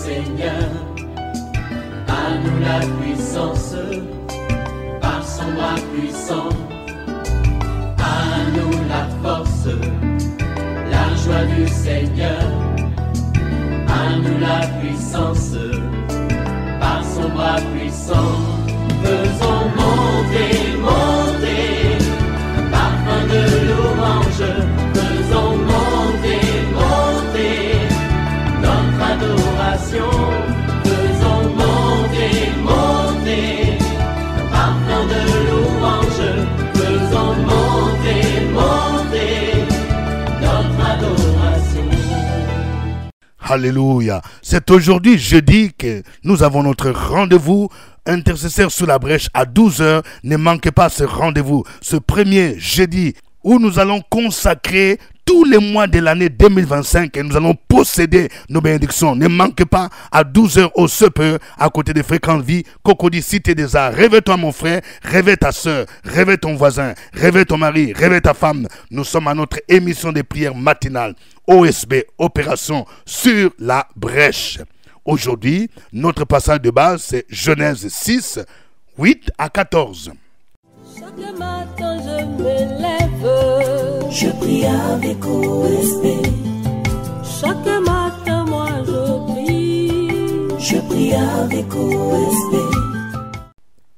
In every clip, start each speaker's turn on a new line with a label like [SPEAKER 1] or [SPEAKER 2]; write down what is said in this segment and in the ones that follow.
[SPEAKER 1] Seigneur. À nous la puissance, par son bras puissant. À nous la force, la joie du Seigneur. À nous la puissance, par son bras puissant. Faisons monter, monter, parfum de louange. Faisons monter, monter, notre adoration. Faisons monter, monter, parfum de louange. Faisons monter, monter, notre adoration.
[SPEAKER 2] Alléluia. C'est aujourd'hui, jeudi, que nous avons notre rendez-vous intercesseur sous la brèche à 12 h. Ne manquez pas ce rendez-vous, ce premier jeudi où nous allons consacrer tous les mois de l'année 2025 et nous allons posséder nos bénédictions. Ne manquez pas à 12 h au CPE à côté de Fréquente Vie, Cocody, Cité des Arts. Réveille-toi mon frère, réveille ta soeur, réveille ton voisin, réveille ton mari, réveille ta femme. Nous sommes à notre émission de prière matinale, OSB, Opération sur la brèche. Aujourd'hui, notre passage de base, c'est Genèse 6, 8 à 14.
[SPEAKER 3] Chaque matin je me lève, je prie avec OSB. Chaque matin moi je prie avec OSB.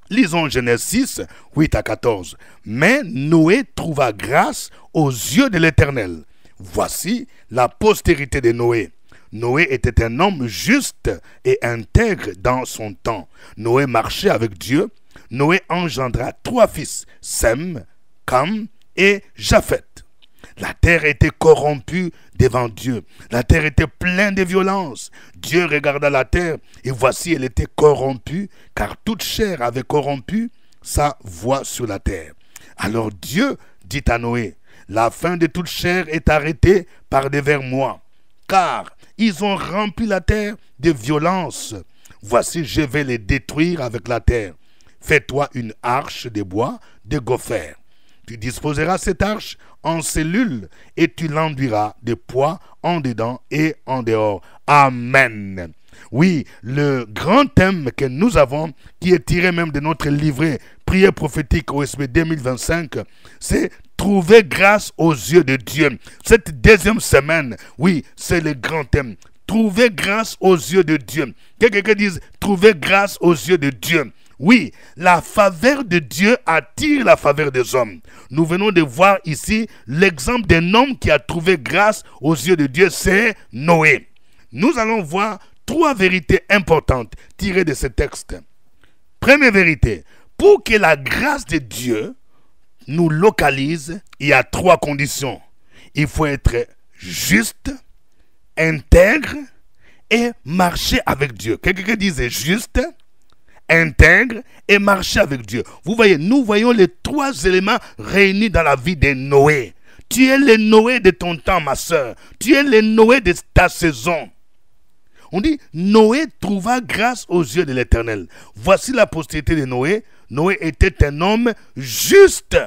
[SPEAKER 2] Lisons Genèse 6, 8 à 14. Mais Noé trouva grâce aux yeux de l'Éternel. Voici la postérité de Noé. Noé était un homme juste et intègre dans son temps. Noé marchait avec Dieu. Noé engendra 3 fils, Sem, Cam et Japheth. La terre était corrompue devant Dieu. La terre était pleine de violence. Dieu regarda la terre et voici elle était corrompue, car toute chair avait corrompu sa voie sur la terre. Alors Dieu dit à Noé, la fin de toute chair est arrêtée par devers moi, car ils ont rempli la terre de violence. Voici, je vais les détruire avec la terre. Fais-toi une arche de bois de gopher. Tu disposeras cette arche en cellules et tu l'enduiras de poids en dedans et en dehors. Amen. Oui, le grand thème que nous avons, qui est tiré même de notre livret Prière prophétique OSB 2025, c'est trouver grâce aux yeux de Dieu. Cette deuxième semaine, oui, c'est le grand thème. Trouver grâce aux yeux de Dieu. Quelqu'un dit trouver grâce aux yeux de Dieu. Oui, la faveur de Dieu attire la faveur des hommes. Nous venons de voir ici l'exemple d'un homme qui a trouvé grâce aux yeux de Dieu, c'est Noé. Nous allons voir 3 vérités importantes tirées de ce texte. Première vérité, pour que la grâce de Dieu nous localise, il y a 3 conditions. Il faut être juste, intègre et marcher avec Dieu. Quelqu'un disait juste, intègre et marcher avec Dieu. Vous voyez, nous voyons les 3 éléments réunis dans la vie de Noé. Tu es le Noé de ton temps, ma soeur. Tu es le Noé de ta saison. On dit, Noé trouva grâce aux yeux de l'Éternel. Voici la postérité de Noé. Noé était un homme juste.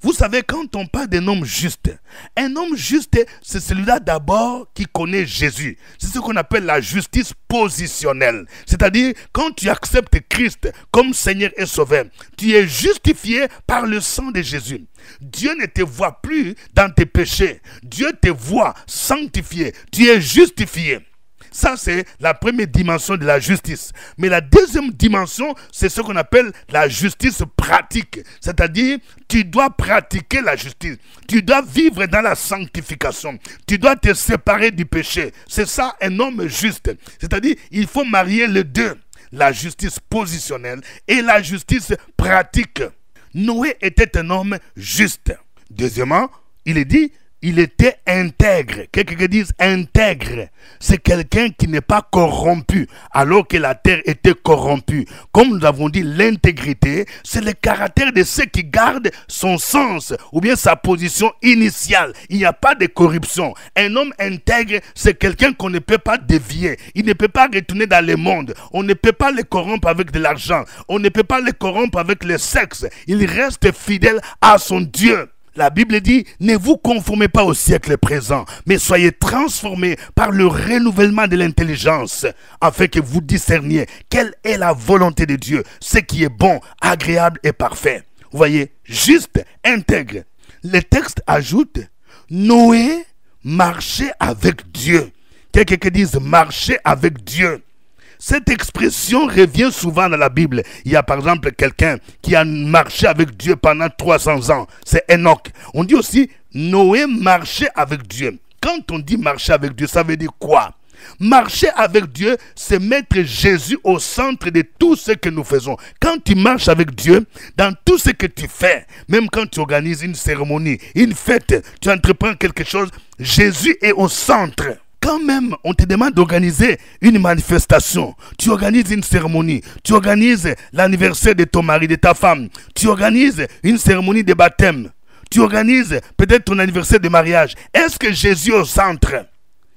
[SPEAKER 2] Vous savez, quand on parle d'un homme juste, un homme juste, c'est celui-là d'abord qui connaît Jésus. C'est ce qu'on appelle la justice positionnelle. C'est-à-dire, quand tu acceptes Christ comme Seigneur et Sauveur, tu es justifié par le sang de Jésus. Dieu ne te voit plus dans tes péchés. Dieu te voit sanctifié. Tu es justifié. Ça, c'est la première dimension de la justice. Mais la deuxième dimension, c'est ce qu'on appelle la justice pratique. C'est-à-dire, tu dois pratiquer la justice. Tu dois vivre dans la sanctification. Tu dois te séparer du péché. C'est ça, un homme juste. C'est-à-dire, il faut marier les deux. La justice positionnelle et la justice pratique. Noé était un homme juste. Deuxièmement, il est dit, il était intègre. Quelqu'un dise intègre. C'est quelqu'un qui n'est pas corrompu alors que la terre était corrompue. Comme nous avons dit, l'intégrité, c'est le caractère de ceux qui gardent son sens ou bien sa position initiale. Il n'y a pas de corruption. Un homme intègre, c'est quelqu'un qu'on ne peut pas dévier. Il ne peut pas retourner dans le monde. On ne peut pas le corrompre avec de l'argent. On ne peut pas le corrompre avec le sexe. Il reste fidèle à son Dieu. La Bible dit, ne vous conformez pas au siècle présent, mais soyez transformés par le renouvellement de l'intelligence, afin que vous discerniez quelle est la volonté de Dieu, ce qui est bon, agréable et parfait. Vous voyez, juste, intègre. Le texte ajoute, Noé marchait avec Dieu. Quelqu'un qui dise marcher avec Dieu. Cette expression revient souvent dans la Bible. Il y a par exemple quelqu'un qui a marché avec Dieu pendant 300 ans. C'est Enoch. On dit aussi Noé marchait avec Dieu. Quand on dit marcher avec Dieu, ça veut dire quoi? Marcher avec Dieu, c'est mettre Jésus au centre de tout ce que nous faisons. Quand tu marches avec Dieu, dans tout ce que tu fais, même quand tu organises une cérémonie, une fête, tu entreprends quelque chose, Jésus est au centre. Quand même on te demande d'organiser une manifestation, tu organises une cérémonie, tu organises l'anniversaire de ton mari, de ta femme, tu organises une cérémonie de baptême, tu organises peut-être ton anniversaire de mariage, est-ce que Jésus est au centre?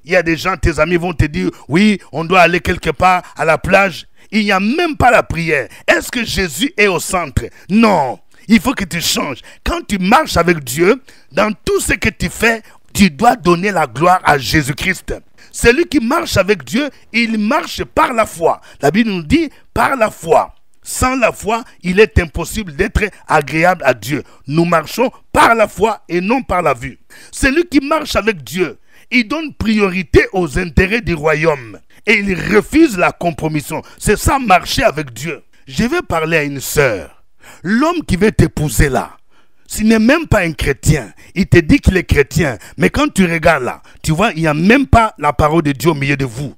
[SPEAKER 2] Il y a des gens, tes amis vont te dire, oui, on doit aller quelque part à la plage. Il n'y a même pas la prière. Est-ce que Jésus est au centre? Non. Il faut que tu changes. Quand tu marches avec Dieu, dans tout ce que tu fais, tu dois donner la gloire à Jésus-Christ. Celui qui marche avec Dieu, il marche par la foi. La Bible nous dit, par la foi. Sans la foi, il est impossible d'être agréable à Dieu. Nous marchons par la foi et non par la vue. Celui qui marche avec Dieu, il donne priorité aux intérêts du royaume et il refuse la compromission. C'est ça, marcher avec Dieu. Je vais parler à une sœur. L'homme qui veut t'épouser là, s'il n'est même pas un chrétien, il te dit qu'il est chrétien, mais quand tu regardes là, tu vois, il n'y a même pas la parole de Dieu au milieu de vous.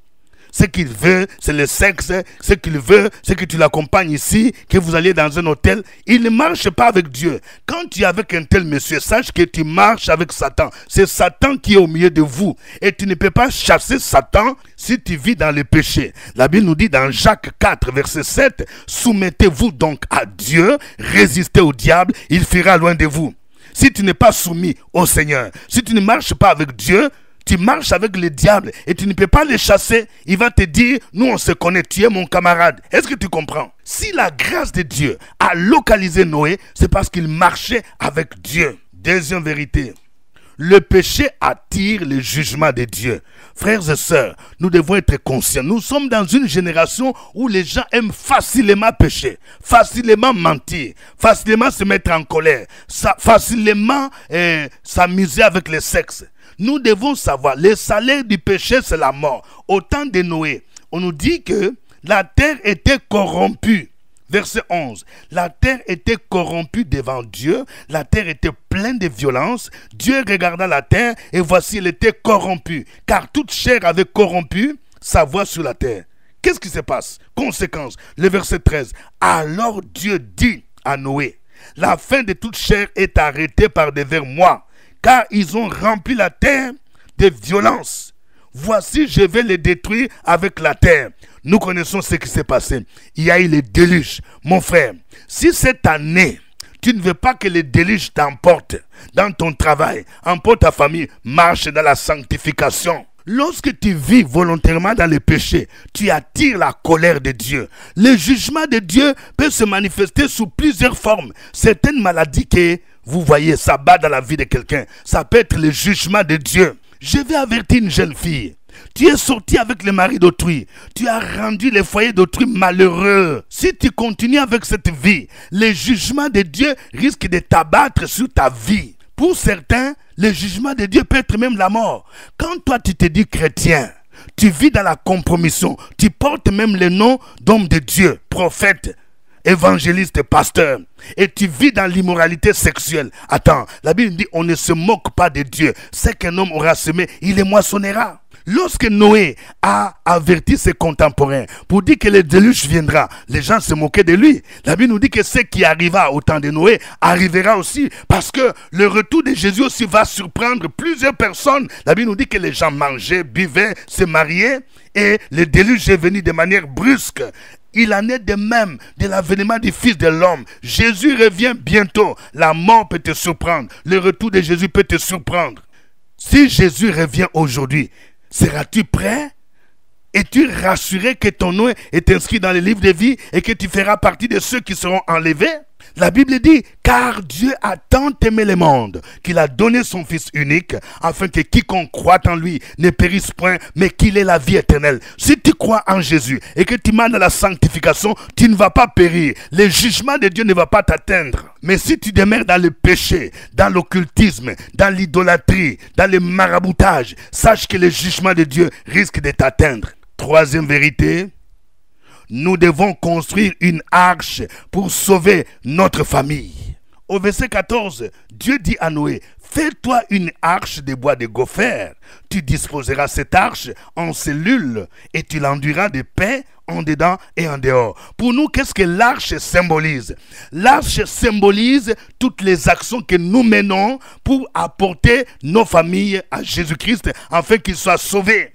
[SPEAKER 2] Ce qu'il veut, c'est le sexe. Ce qu'il veut, c'est que tu l'accompagnes ici, que vous alliez dans un hôtel. Il ne marche pas avec Dieu. Quand tu es avec un tel monsieur, sache que tu marches avec Satan. C'est Satan qui est au milieu de vous. Et tu ne peux pas chasser Satan si tu vis dans le péché. La Bible nous dit dans Jacques 4, verset 7, « Soumettez-vous donc à Dieu, résistez au diable, il fuira loin de vous. » Si tu n'es pas soumis au Seigneur, si tu ne marches pas avec Dieu, tu marches avec le diable et tu ne peux pas le chasser. Il va te dire, nous on se connaît, tu es mon camarade. Est-ce que tu comprends? Si la grâce de Dieu a localisé Noé, c'est parce qu'il marchait avec Dieu. Deuxième vérité, le péché attire le jugement de Dieu. Frères et sœurs, nous devons être conscients. Nous sommes dans une génération où les gens aiment facilement pécher, facilement mentir, facilement se mettre en colère, facilement s'amuser avec le sexe. Nous devons savoir, le salaire du péché, c'est la mort. Au temps de Noé, on nous dit que la terre était corrompue. Verset 11. La terre était corrompue devant Dieu. La terre était pleine de violence. Dieu regarda la terre et voici, elle était corrompue. Car toute chair avait corrompu sa voie sur la terre. Qu'est-ce qui se passe? Conséquence. Le verset 13. Alors Dieu dit à Noé, la fin de toute chair est arrêtée par devers moi. Car ils ont rempli la terre de violence. Voici, je vais les détruire avec la terre. Nous connaissons ce qui s'est passé. Il y a eu le déluge. Mon frère, si cette année, tu ne veux pas que le déluge t'emporte dans ton travail, emporte ta famille, marche dans la sanctification. Lorsque tu vis volontairement dans le péché, tu attires la colère de Dieu. Le jugement de Dieu peut se manifester sous plusieurs formes. Certaines maladies que vous voyez, ça bat dans la vie de quelqu'un. Ça peut être le jugement de Dieu. Je vais avertir une jeune fille. Tu es sorti avec le mari d'autrui. Tu as rendu le foyer d'autrui malheureux. Si tu continues avec cette vie, le jugement de Dieu risque de t'abattre sur ta vie. Pour certains, le jugement de Dieu peut être même la mort. Quand toi tu te dis chrétien, tu vis dans la compromission, tu portes même le nom d'homme de Dieu, prophète, évangéliste, pasteur, et tu vis dans l'immoralité sexuelle. Attends, la Bible dit on ne se moque pas de Dieu. Ce qu'un homme aura semé, il le moissonnera. Lorsque Noé a averti ses contemporains pour dire que le déluge viendra, les gens se moquaient de lui. La Bible nous dit que ce qui arriva au temps de Noé arrivera aussi, parce que le retour de Jésus aussi va surprendre plusieurs personnes. La Bible nous dit que les gens mangeaient, buvaient, se mariaient, et le déluge est venu de manière brusque. Il en est de même de l'avènement du Fils de l'homme. Jésus revient bientôt. La mort peut te surprendre. Le retour de Jésus peut te surprendre. Si Jésus revient aujourd'hui, seras-tu prêt? Es-tu rassuré que ton nom est inscrit dans le livre de vie et que tu feras partie de ceux qui seront enlevés? La Bible dit, car Dieu a tant aimé le monde qu'il a donné son Fils unique, afin que quiconque croit en lui ne périsse point, mais qu'il ait la vie éternelle. Si tu crois en Jésus et que tu demandes la sanctification, tu ne vas pas périr. Le jugement de Dieu ne va pas t'atteindre. Mais si tu demeures dans le péché, dans l'occultisme, dans l'idolâtrie, dans le maraboutage, sache que le jugement de Dieu risque de t'atteindre. Troisième vérité, nous devons construire une arche pour sauver notre famille. Au verset 14, Dieu dit à Noé, fais-toi une arche de bois de gopher. Tu disposeras cette arche en cellules et tu l'enduiras de paix en dedans et en dehors. Pour nous, qu'est-ce que l'arche symbolise? L'arche symbolise toutes les actions que nous menons pour apporter nos familles à Jésus-Christ afin qu'ils soient sauvés.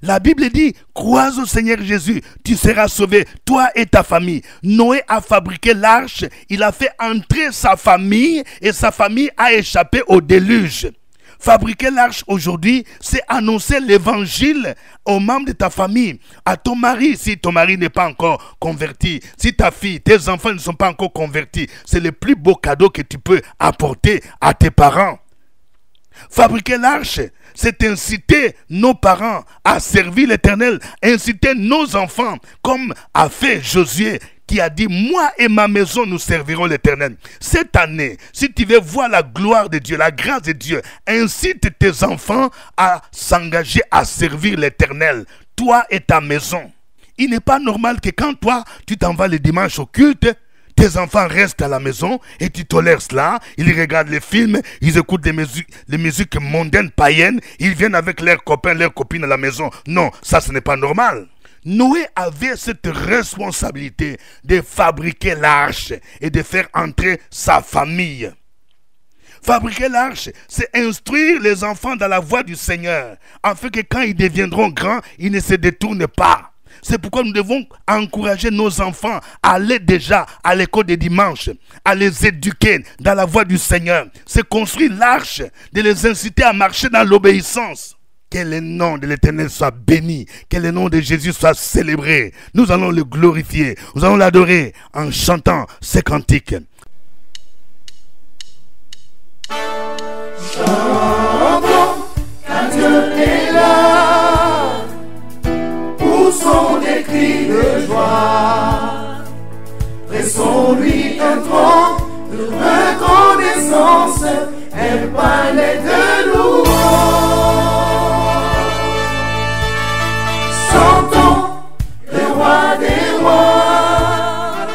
[SPEAKER 2] La Bible dit, crois au Seigneur Jésus, tu seras sauvé, toi et ta famille. Noé a fabriqué l'arche, il a fait entrer sa famille et sa famille a échappé au déluge. Fabriquer l'arche aujourd'hui, c'est annoncer l'évangile aux membres de ta famille, à ton mari, si ton mari n'est pas encore converti, si ta fille, tes enfants ne sont pas encore convertis. C'est le plus beau cadeau que tu peux apporter à tes parents. Fabriquer l'arche, c'est inciter nos parents à servir l'Éternel, inciter nos enfants, comme a fait Josué, qui a dit, moi et ma maison, nous servirons l'Éternel. Cette année, si tu veux voir la gloire de Dieu, la grâce de Dieu, incite tes enfants à s'engager à servir l'Éternel, toi et ta maison. Il n'est pas normal que quand toi, tu t'en vas le dimanche au culte, tes enfants restent à la maison et tu tolères cela. Ils regardent les films, ils écoutent les musiques mondaines, païennes. Ils viennent avec leurs copains, leurs copines à la maison. Non, ça ce n'est pas normal. Noé avait cette responsabilité de fabriquer l'arche et de faire entrer sa famille. Fabriquer l'arche, c'est instruire les enfants dans la voie du Seigneur, afin que quand ils deviendront grands, ils ne se détournent pas. C'est pourquoi nous devons encourager nos enfants à aller déjà à l'école de dimanche, à les éduquer dans la voie du Seigneur. C'est construire l'arche, de les inciter à marcher dans l'obéissance. Que le nom de l'Éternel soit béni, que le nom de Jésus soit célébré. Nous allons le glorifier, nous allons l'adorer en chantant ces cantiques.
[SPEAKER 4] Chantons, car Dieu est là. Poussons des cris de joie, pressons-lui un tronc de reconnaissance, un palais de louange. Chantons le roi des rois,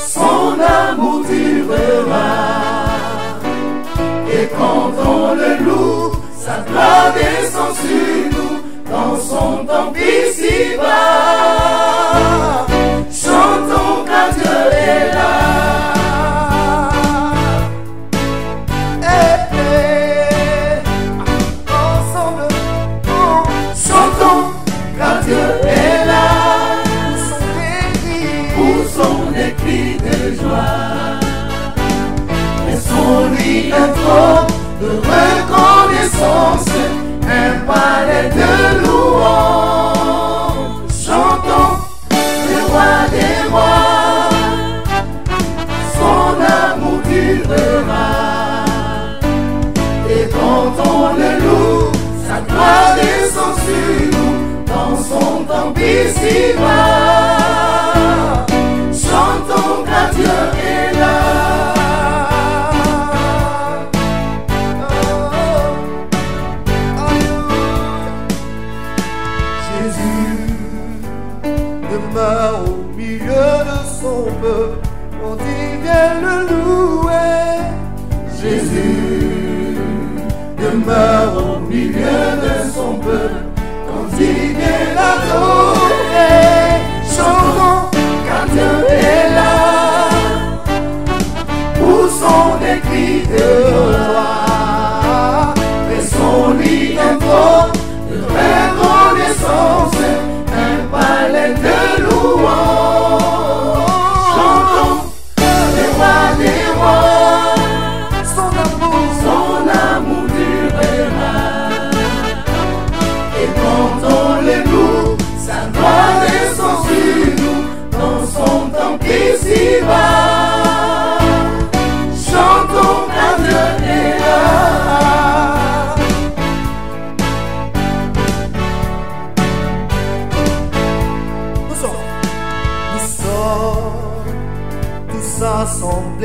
[SPEAKER 4] son amour durera, et quand on le loue, sa gloire descend sur nous. Dans son temple ici-bas, chantons car Dieu est là. Ensemble, chantons car Dieu est là. Poussons des cris de joie, laissons-lui un trône de reconnaissance, un palais de louange. Chantons le roi des rois, son amour durera, et quand on le loue, sa gloire descend sur nous. Dans son temple ici-bas, chantons car Dieu est là. Au milieu de son peuple, quand il vient le louer. Jésus demeure au milieu de son peuple, quand il vient l'adorer. Chantons car Dieu est là, poussons des cris de joie, pressons-lui un trône de reconnaissance, un palais de louange. Chantons le roi des rois, son amour durera, et quand on le loue, sa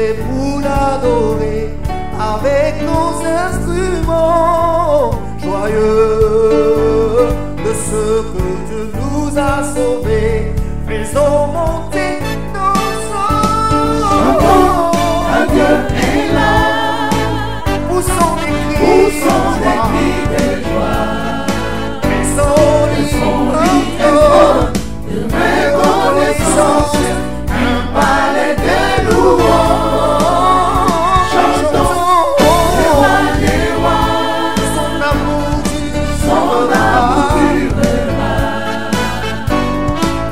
[SPEAKER 4] monter pour l'adorer avec nos instruments joyeux de ce que Dieu nous a sauvés. Faisons monter nos sons.
[SPEAKER 1] Chantons, un Dieu est là.
[SPEAKER 4] Poussons des cris
[SPEAKER 1] de joie.
[SPEAKER 4] Faisons de reconnaissance, un palais de louanges. Chantons, le roi des rois, son amour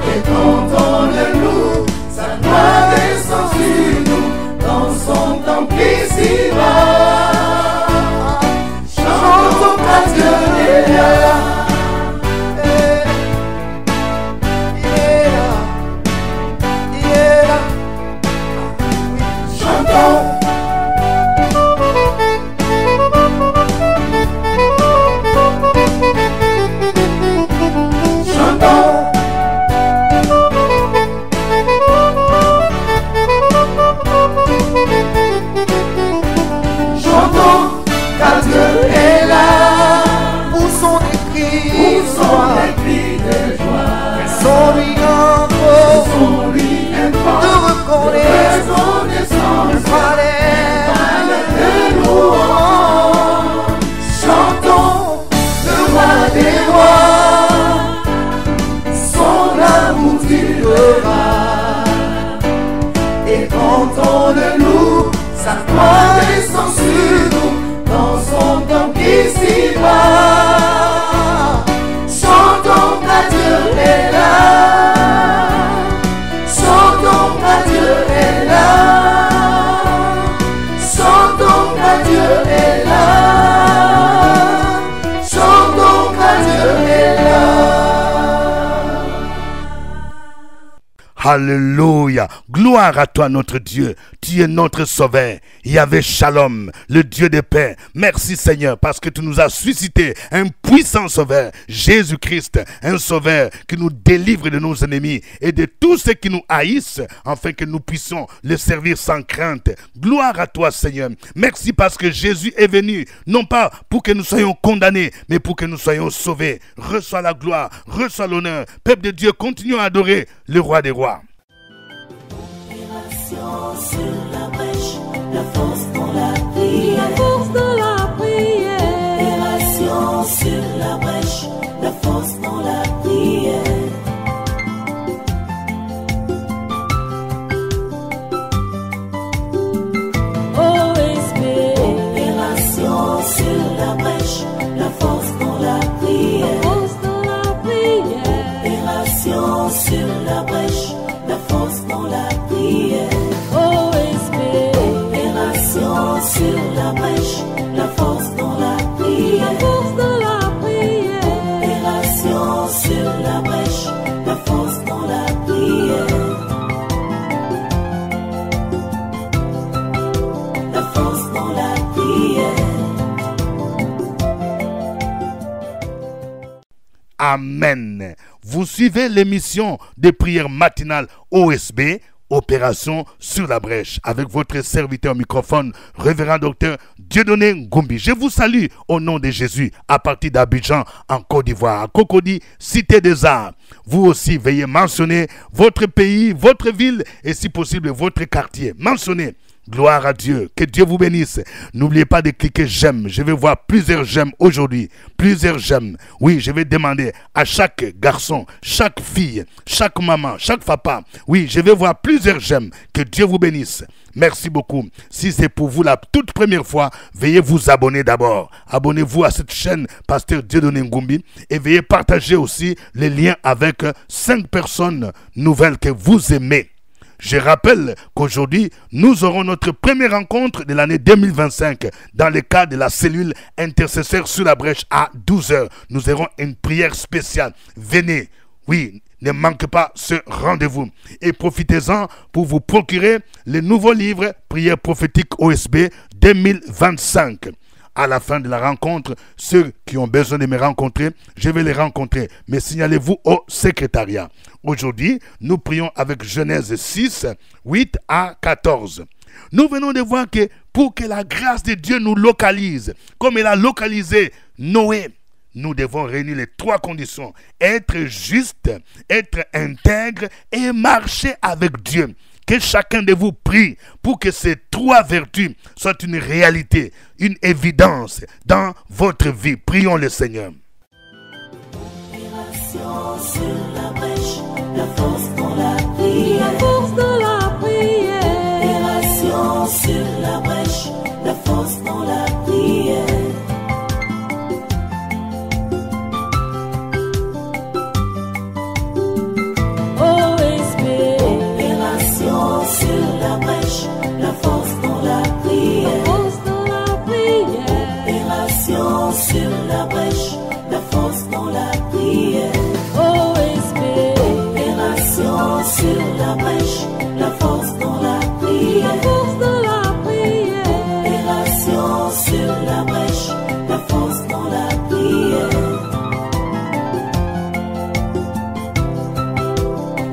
[SPEAKER 4] durera. Et cantons-le-nous, sa gloire descend sur nous, dans son temple ici-bas. Chantons car Dieu est là.
[SPEAKER 2] Alléluia. Gloire à toi notre Dieu. Tu es notre sauveur. Yahvé Shalom, le Dieu de paix. Merci Seigneur parce que tu nous as suscité un puissant sauveur, Jésus-Christ, un sauveur qui nous délivre de nos ennemis et de tous ceux qui nous haïssent afin que nous puissions le servir sans crainte. Gloire à toi Seigneur. Merci parce que Jésus est venu, non pas pour que nous soyons condamnés, mais pour que nous soyons sauvés. Reçois la gloire, reçois l'honneur. Peuple de Dieu, continuons à adorer le roi des rois.
[SPEAKER 3] Sur la brèche, la force dans la prière. La force dans la prière. Opération sur la brèche, la force dans la prière. OSB. Opération sur la brèche, la force dans la prière. La force dans la prière. Opération sur la brèche, la force dans la prière. Sur la brèche, la force dans la prière. La force dans la prière. Opération sur la brèche, la force dans la prière. La force dans la prière.
[SPEAKER 2] Amen. Vous suivez l'émission de prière matinale OSB, Opération sur la brèche, avec votre serviteur microphone, révérend docteur Dieudonné Ngumbi. Je vous salue au nom de Jésus à partir d'Abidjan en Côte d'Ivoire, à Cocody, Cité des Arts. Vous aussi, veuillez mentionner votre pays, votre ville et si possible votre quartier. Mentionnez. Gloire à Dieu. Que Dieu vous bénisse. N'oubliez pas de cliquer j'aime. Je vais voir plusieurs j'aime aujourd'hui. Plusieurs j'aime. Oui, je vais demander à chaque garçon, chaque fille, chaque maman, chaque papa. Oui, je vais voir plusieurs j'aime. Que Dieu vous bénisse. Merci beaucoup. Si c'est pour vous la toute première fois, veuillez vous abonner d'abord. Abonnez-vous à cette chaîne Pasteur Dieudonné Ngumbi et veuillez partager aussi les liens avec 5 personnes nouvelles que vous aimez. Je rappelle qu'aujourd'hui, nous aurons notre première rencontre de l'année 2025 dans le cadre de la cellule intercesseur sur la brèche à 12 h. Nous aurons une prière spéciale. Venez, oui, ne manquez pas ce rendez-vous. Et profitez-en pour vous procurer le nouveau livre Prière prophétique OSB 2025. À la fin de la rencontre, ceux qui ont besoin de me rencontrer, je vais les rencontrer. Mais signalez-vous au secrétariat. Aujourd'hui, nous prions avec Genèse 6, 8 à 14. Nous venons de voir que pour que la grâce de Dieu nous localise, comme il a localisé Noé, nous devons réunir les 3 conditions. Être juste, être intègre et marcher avec Dieu. Que chacun de vous prie pour que ces 3 vertus soient une réalité, une évidence dans votre vie. Prions le Seigneur.
[SPEAKER 3] Opération sur la brèche, la force dans la prière. La force dans la prière. Opération sur la brèche, la force dans la prière. Opération sur la brèche, la force dans la prière. Force dans la prière. Opération sur la brèche, la force dans la prière. Opération sur la brèche, la force dans la prière. La force dans la prière. Opération sur la brèche, la force dans la prière.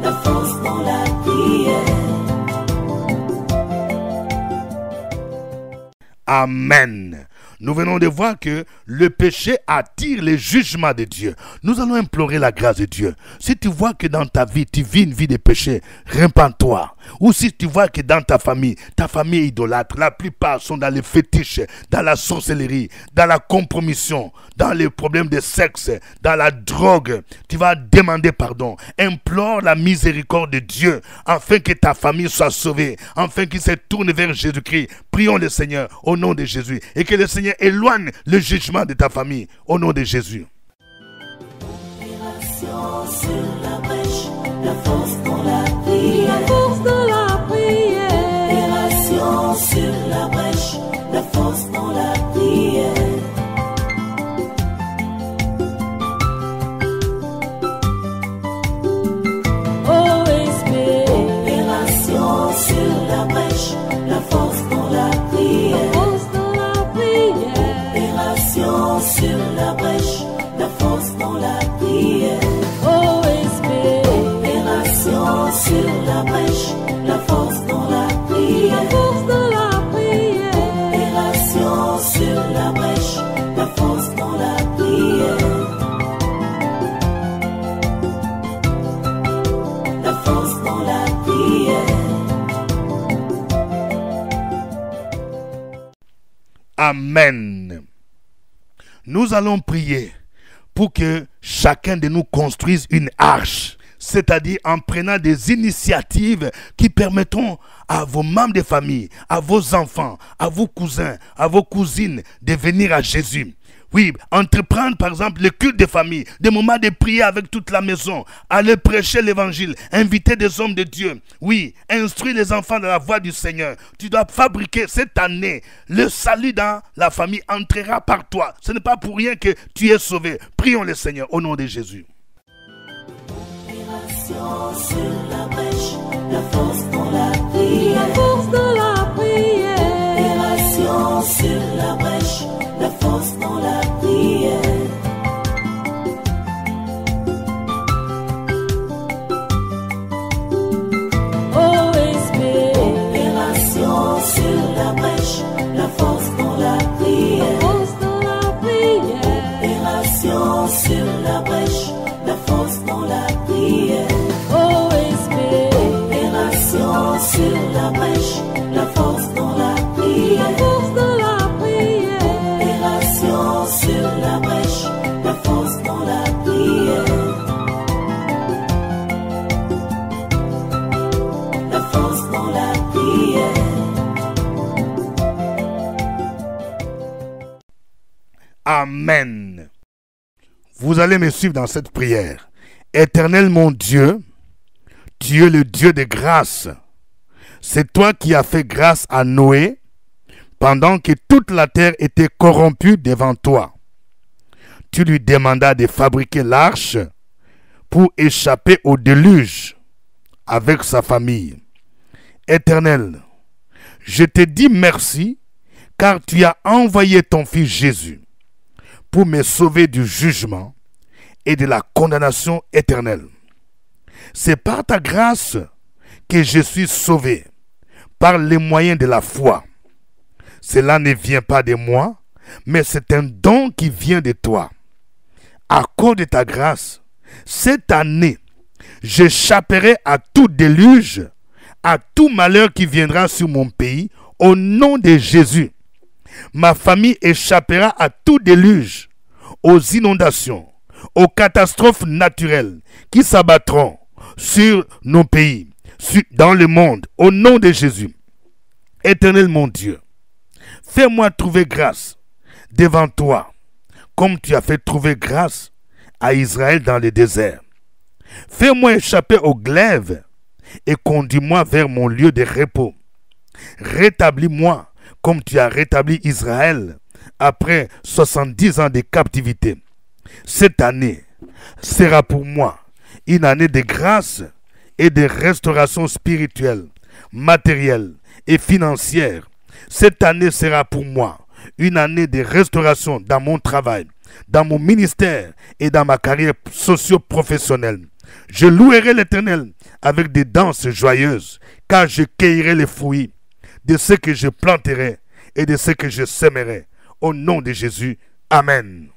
[SPEAKER 3] La force dans la prière.
[SPEAKER 2] Amen. Nous venons de voir que le péché attire les jugements de Dieu. Nous allons implorer la grâce de Dieu. Si tu vois que dans ta vie, tu vis une vie de péché, repens-toi. Ou si tu vois que dans ta famille est idolâtre, la plupart sont dans les fétiches, dans la sorcellerie, dans la compromission, dans les problèmes de sexe, dans la drogue, tu vas demander pardon. Implore la miséricorde de Dieu afin que ta famille soit sauvée, afin qu'il se tourne vers Jésus-Christ. Prions le Seigneur au nom de Jésus et que le Seigneur éloigne le jugement de ta famille au nom de Jésus.
[SPEAKER 3] Opération sur la brèche, la force dans la prière. La force dans la prière. Opération sur la brèche, la force dans la prière. Opération sur la brèche, la force dans la prière. Force dans la prière. Opération sur la brèche, la force dans la prière. Opération sur la brèche, la force dans la prière. La force dans la prière. Opération sur la brèche, la force dans la prière. La force dans la prière.
[SPEAKER 2] Amen. Nous allons prier pour que chacun de nous construise une arche, c'est-à-dire en prenant des initiatives qui permettront à vos membres de famille, à vos enfants, à vos cousins, à vos cousines de venir à Jésus. Oui, entreprendre par exemple le culte de famille, des moments de prière avec toute la maison, aller prêcher l'évangile, inviter des hommes de Dieu. Oui, instruire les enfants dans la voie du Seigneur. Tu dois fabriquer cette année. Le salut dans la famille entrera par toi. Ce n'est pas pour rien que tu es sauvé. Prions le Seigneur au nom de Jésus.
[SPEAKER 3] Opération sur la brèche, la force dans la prière. La force dans la prière. Opération sur la brèche, la force dans la prière. Opération sur la brèche, la force dans la prière. Force dans la prière. Opération sur la brèche, la force dans la prière. Opération sur la brèche, la force dans la prière. La force dans la prière. Opération sur la brèche, la force dans la prière. La force dans la prière.
[SPEAKER 2] Amen. Vous allez me suivre dans cette prière. Éternel mon Dieu, tu es le Dieu de grâce. C'est toi qui as fait grâce à Noé pendant que toute la terre était corrompue devant toi. Tu lui demandas de fabriquer l'arche pour échapper au déluge avec sa famille. Éternel, je te dis merci car tu as envoyé ton fils Jésus pour me sauver du jugement et de la condamnation éternelle. C'est par ta grâce que je suis sauvé. par les moyens de la foi. Cela ne vient pas de moi, mais c'est un don qui vient de toi. À cause de ta grâce, cette année, j'échapperai à tout déluge, à tout malheur qui viendra sur mon pays, au nom de Jésus. Ma famille échappera à tout déluge, aux inondations, aux catastrophes naturelles qui s'abattront sur nos pays, dans le monde, au nom de Jésus. Éternel mon Dieu, fais-moi trouver grâce devant toi, comme tu as fait trouver grâce à Israël dans le désert. Fais-moi échapper au glaive et conduis-moi vers mon lieu de repos. Rétablis-moi comme tu as rétabli Israël après 70 ans de captivité. Cette année sera pour moi une année de grâce et de restauration spirituelle, matérielle et financière. Cette année sera pour moi une année de restauration dans mon travail, dans mon ministère et dans ma carrière socio-professionnelle. Je louerai l'Éternel avec des danses joyeuses, car je cueillerai les fruits de ce que je planterai et de ce que je sèmerai. Au nom de Jésus, Amen.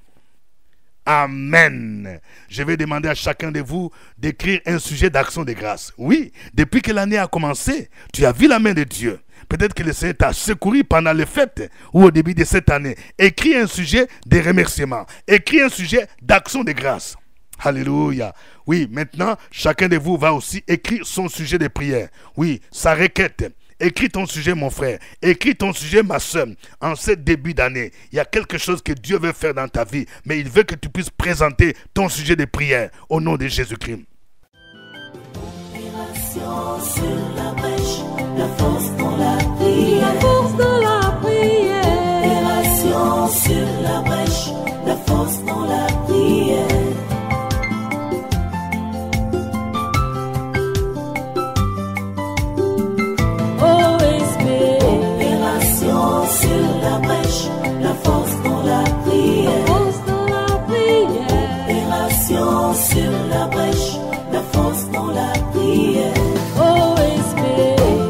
[SPEAKER 2] Amen. Je vais demander à chacun de vous d'écrire un sujet d'action de grâce. Oui, depuis que l'année a commencé, tu as vu la main de Dieu. Peut-être que le Seigneur t'a secouru pendant les fêtes ou au début de cette année. Écris un sujet de remerciement. Écris un sujet d'action de grâce. Alléluia. Oui, maintenant, chacun de vous va aussi écrire son sujet de prière. Oui, sa requête. Écris ton sujet, mon frère. Écris ton sujet, ma soeur. En ce début d'année, il y a quelque chose que Dieu veut faire dans ta vie, mais il veut que tu puisses présenter ton sujet de prière au nom de Jésus-Christ.
[SPEAKER 3] Opération sur la brèche, la force dans la prière. La force dans la prière. Opération sur la brèche, la force dans la prière. Sur la brèche, la force dans la prière. Force dans la prière. Opération sur la brèche, la force dans la prière. OSB.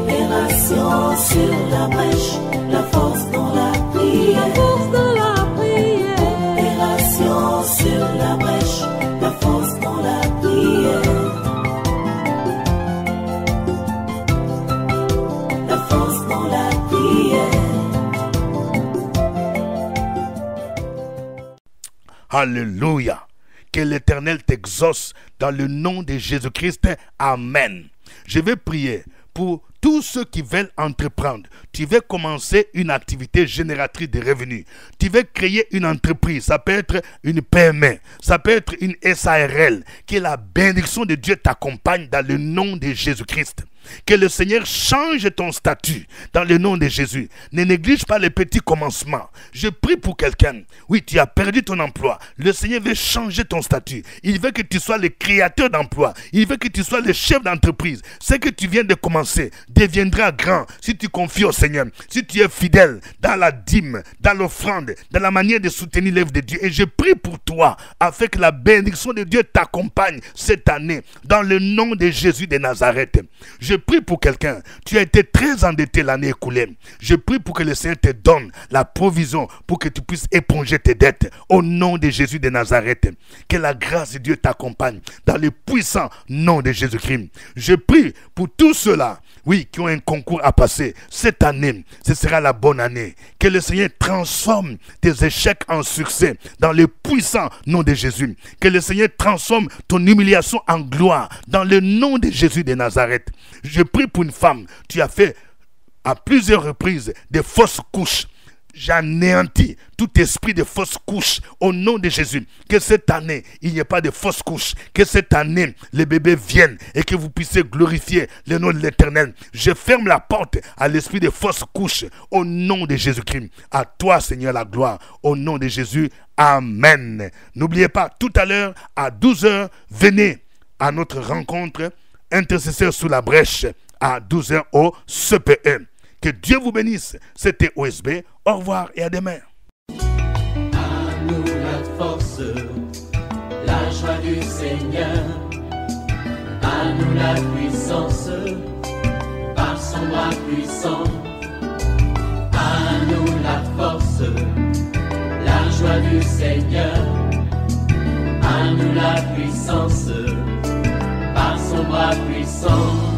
[SPEAKER 3] Opération sur la brèche, la force dans la prière. La force dans la prière. Opération sur la brèche, la force dans la prière. La force dans la prière.
[SPEAKER 2] Alléluia. Que l'Éternel t'exauce dans le nom de Jésus-Christ. Amen. Je vais prier pour tous ceux qui veulent entreprendre. Tu veux commencer une activité génératrice de revenus. Tu veux créer une entreprise. Ça peut être une PME. Ça peut être une SARL. Que la bénédiction de Dieu t'accompagne dans le nom de Jésus-Christ. Que le Seigneur change ton statut dans le nom de Jésus. Ne néglige pas les petits commencements. Je prie pour quelqu'un. Oui, tu as perdu ton emploi. Le Seigneur veut changer ton statut. Il veut que tu sois le créateur d'emploi. Il veut que tu sois le chef d'entreprise. Ce que tu viens de commencer deviendra grand si tu confies au Seigneur. Si tu es fidèle dans la dîme, dans l'offrande, dans la manière de soutenir l'œuvre de Dieu. Et je prie pour toi afin que la bénédiction de Dieu t'accompagne cette année dans le nom de Jésus de Nazareth. Je prie pour quelqu'un. Tu as été très endetté l'année écoulée. Je prie pour que le Seigneur te donne la provision pour que tu puisses éponger tes dettes. Au nom de Jésus de Nazareth. Que la grâce de Dieu t'accompagne dans le puissant nom de Jésus-Christ. Je prie pour tous ceux-là, oui, qui ont un concours à passer. Cette année, ce sera la bonne année. Que le Seigneur transforme tes échecs en succès dans le puissant nom de Jésus. Que le Seigneur transforme ton humiliation en gloire dans le nom de Jésus de Nazareth. Je prie pour une femme. Tu as fait à plusieurs reprises des fausses couches. J'anéantis tout esprit de fausses couches au nom de Jésus. Que cette année, il n'y ait pas de fausses couches. Que cette année, les bébés viennent et que vous puissiez glorifier le nom de l'Éternel. Je ferme la porte à l'esprit de fausses couches au nom de Jésus-Christ. À toi, Seigneur, la gloire. Au nom de Jésus, Amen. N'oubliez pas, tout à l'heure, à 12h, venez à notre rencontre intercesseur sous la brèche à 12h au CPE. Que Dieu vous bénisse. C'était OSB. Au revoir et à demain.
[SPEAKER 1] À nous la force, la joie du Seigneur. À nous la puissance, par son bras puissant. À nous la force, la joie du Seigneur. À nous la puissance, par son bras puissant.